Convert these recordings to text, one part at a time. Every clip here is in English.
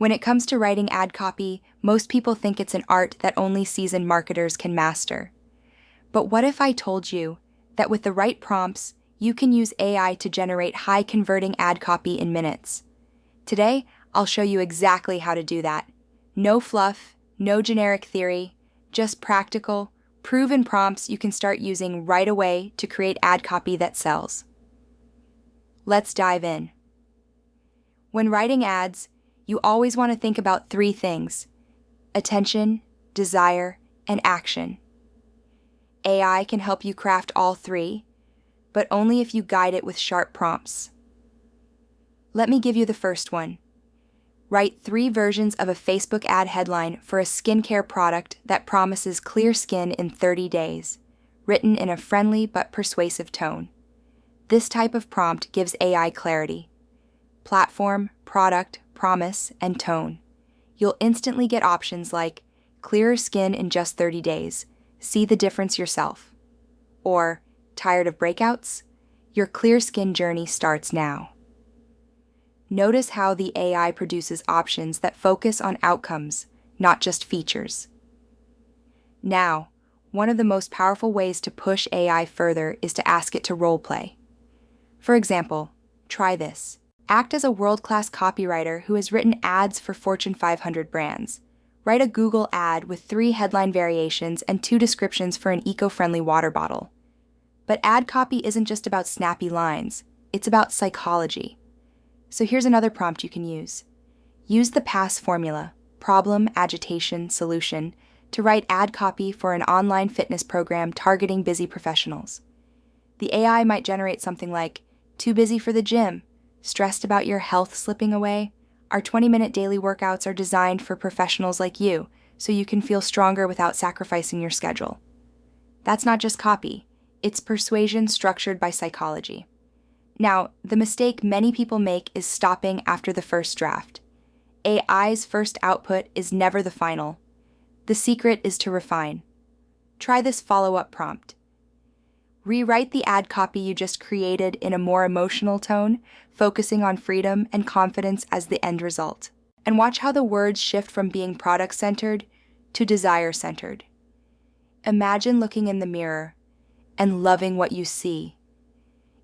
When it comes to writing ad copy, most people think it's an art that only seasoned marketers can master. But what if I told you that with the right prompts, you can use AI to generate high-converting ad copy in minutes? Today, I'll show you exactly how to do that. No fluff, no generic theory, just practical, proven prompts you can start using right away to create ad copy that sells. Let's dive in. When writing ads, you always want to think about three things: attention, desire, and action. AI can help you craft all three, but only if you guide it with sharp prompts. Let me give you the first one. Write 3 versions of a Facebook ad headline for a skincare product that promises clear skin in 30 days, written in a friendly but persuasive tone. This type of prompt gives AI clarity: platform, product, promise, and tone. You'll instantly get options like clearer skin in just 30 days, see the difference yourself. Or, tired of breakouts? Your clear skin journey starts now. Notice how the AI produces options that focus on outcomes, not just features. Now, one of the most powerful ways to push AI further is to ask it to role-play. For example, try this. Act as a world-class copywriter who has written ads for Fortune 500 brands. Write a Google ad with 3 headline variations and 2 descriptions for an eco-friendly water bottle. But ad copy isn't just about snappy lines, it's about psychology. So here's another prompt you can use. Use the PASS formula, problem, agitation, solution, to write ad copy for an online fitness program targeting busy professionals. The AI might generate something like, "Too busy for the gym? Stressed about your health slipping away? Our 20-minute daily workouts are designed for professionals like you, so you can feel stronger without sacrificing your schedule." That's not just copy, it's persuasion structured by psychology. Now, the mistake many people make is stopping after the first draft. AI's first output is never the final. The secret is to refine. Try this follow-up prompt. Rewrite the ad copy you just created in a more emotional tone, focusing on freedom and confidence as the end result. And watch how the words shift from being product-centered to desire-centered. Imagine looking in the mirror and loving what you see.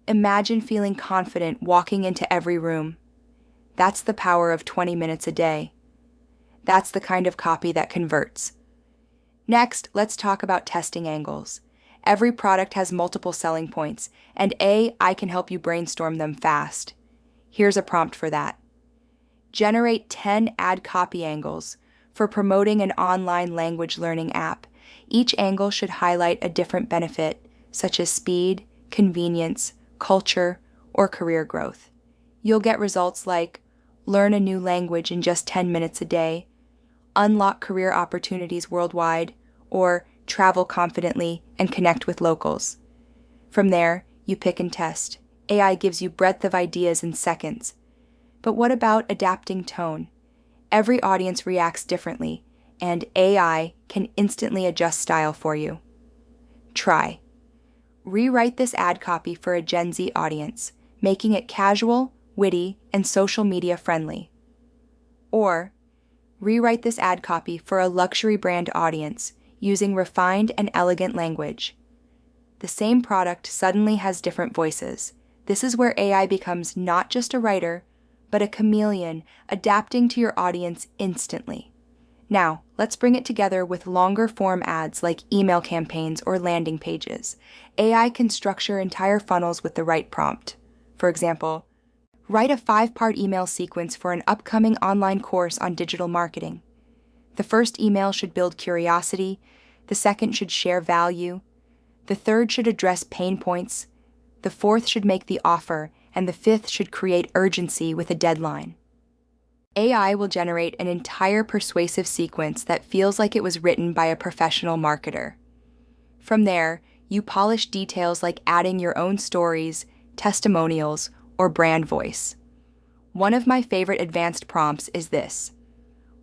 Imagine feeling confident walking into every room. That's the power of 20 minutes a day. That's the kind of copy that converts. Next, let's talk about testing angles. Every product has multiple selling points, and AI can help you brainstorm them fast. Here's a prompt for that. Generate 10 ad copy angles for promoting an online language learning app. Each angle should highlight a different benefit, such as speed, convenience, culture, or career growth. You'll get results like learn a new language in just 10 minutes a day, unlock career opportunities worldwide, or travel confidently and connect with locals. From there, you pick and test. AI gives you breadth of ideas in seconds. But what about adapting tone? Every audience reacts differently, and AI can instantly adjust style for you. Try. Rewrite this ad copy for a Gen Z audience, making it casual, witty, and social media friendly. Or, rewrite this ad copy for a luxury brand audience, using refined and elegant language. The same product suddenly has different voices. This is where AI becomes not just a writer, but a chameleon, adapting to your audience instantly. Now, let's bring it together with longer form ads like email campaigns or landing pages. AI can structure entire funnels with the right prompt. For example, write a 5-part email sequence for an upcoming online course on digital marketing. The first email should build curiosity, the second should share value, the third should address pain points, the fourth should make the offer, and the fifth should create urgency with a deadline. AI will generate an entire persuasive sequence that feels like it was written by a professional marketer. From there, you polish details like adding your own stories, testimonials, or brand voice. One of my favorite advanced prompts is this.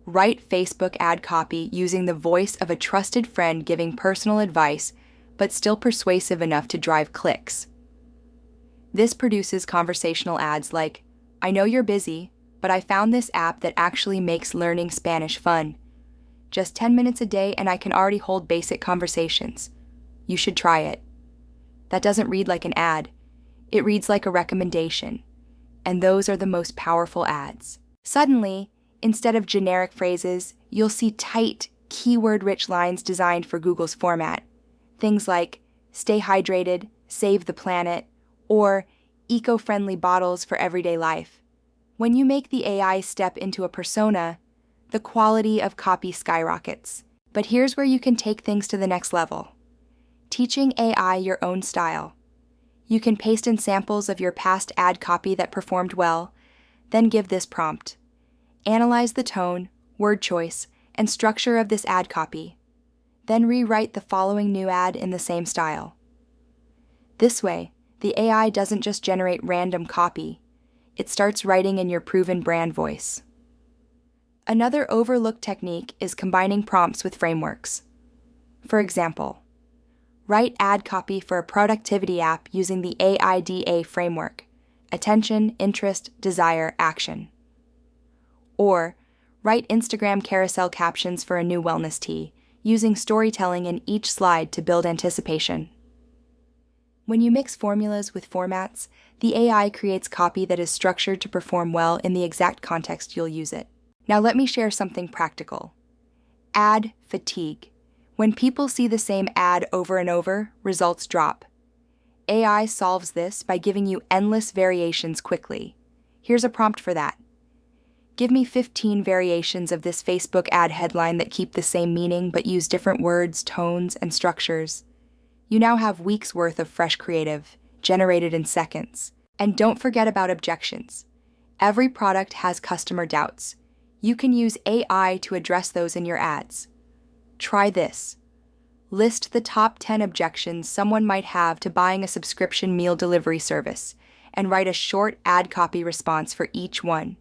Write Facebook ad copy using the voice of a trusted friend giving personal advice, but still persuasive enough to drive clicks. This produces conversational ads like, "I know you're busy, but I found this app that actually makes learning Spanish fun. Just 10 minutes a day and I can already hold basic conversations. You should try it. That doesn't read like an ad. It reads like a recommendation. And those are the most powerful ads. Suddenly, instead of generic phrases, you'll see tight, keyword-rich lines designed for Google's format. Things like, stay hydrated, save the planet, or eco-friendly bottles for everyday life. When you make the AI step into a persona, the quality of copy skyrockets. But here's where you can take things to the next level. Teaching AI your own style. You can paste in samples of your past ad copy that performed well, then give this prompt. Analyze the tone, word choice, and structure of this ad copy. Then rewrite the following new ad in the same style. This way, the AI doesn't just generate random copy. It starts writing in your proven brand voice. Another overlooked technique is combining prompts with frameworks. For example, write ad copy for a productivity app using the AIDA framework: attention, interest, desire, action. Or write Instagram carousel captions for a new wellness tea, using storytelling in each slide to build anticipation. When you mix formulas with formats, the AI creates copy that is structured to perform well in the exact context you'll use it. Now let me share something practical. Ad fatigue. When people see the same ad over and over, results drop. AI solves this by giving you endless variations quickly. Here's a prompt for that. Give me 15 variations of this Facebook ad headline that keep the same meaning but use different words, tones, and structures. You now have weeks' worth of fresh creative, generated in seconds. And don't forget about objections. Every product has customer doubts. You can use AI to address those in your ads. Try this. List the top 10 objections someone might have to buying a subscription meal delivery service, and write a short ad copy response for each one.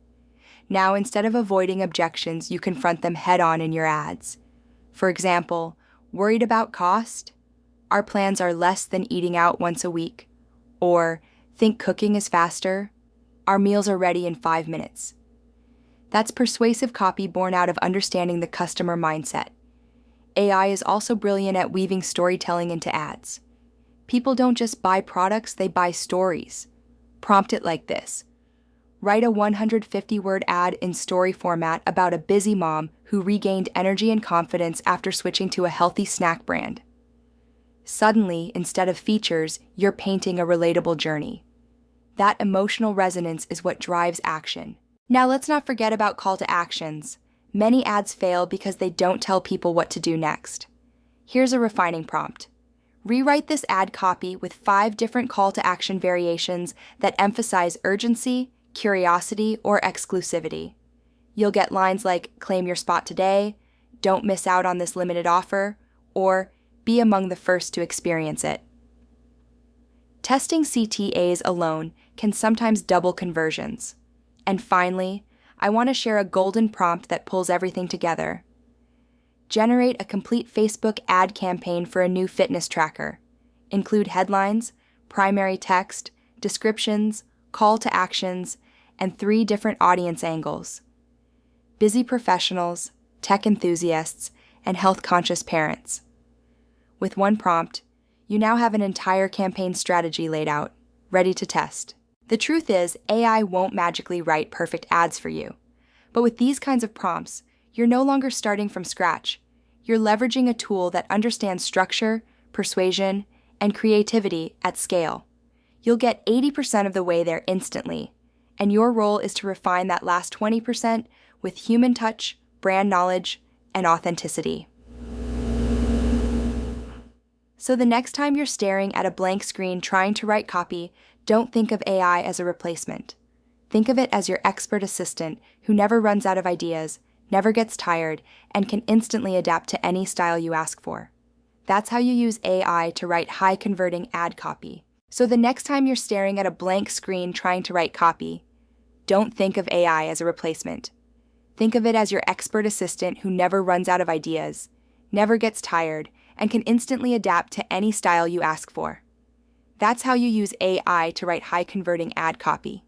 Now, instead of avoiding objections, you confront them head-on in your ads. For example, worried about cost? Our plans are less than eating out once a week. Or, think cooking is faster? Our meals are ready in 5 minutes. That's persuasive copy born out of understanding the customer mindset. AI is also brilliant at weaving storytelling into ads. People don't just buy products, they buy stories. Prompt it like this. Write a 150-word ad in story format about a busy mom who regained energy and confidence after switching to a healthy snack brand. Suddenly, instead of features, you're painting a relatable journey. That emotional resonance is what drives action. Now let's not forget about call to actions. Many ads fail because they don't tell people what to do next. Here's a refining prompt. Rewrite this ad copy with 5 different call to action variations that emphasize urgency, curiosity, or exclusivity. You'll get lines like claim your spot today, don't miss out on this limited offer, or be among the first to experience it. Testing CTAs alone can sometimes double conversions. And finally, I want to share a golden prompt that pulls everything together. Generate a complete Facebook ad campaign for a new fitness tracker. Include headlines, primary text, descriptions, call to actions, and 3 different audience angles: busy professionals, tech enthusiasts, and health-conscious parents. With one prompt, you now have an entire campaign strategy laid out, ready to test. The truth is, AI won't magically write perfect ads for you. But with these kinds of prompts, you're no longer starting from scratch. You're leveraging a tool that understands structure, persuasion, and creativity at scale. You'll get 80% of the way there instantly, and your role is to refine that last 20% with human touch, brand knowledge, and authenticity. So the next time you're staring at a blank screen trying to write copy, don't think of AI as a replacement. Think of it as your expert assistant who never runs out of ideas, never gets tired, and can instantly adapt to any style you ask for. That's how you use AI to write high-converting ad copy. So the next time you're staring at a blank screen trying to write copy, don't think of AI as a replacement. Think of it as your expert assistant who never runs out of ideas, never gets tired, and can instantly adapt to any style you ask for. That's how you use AI to write high-converting ad copy.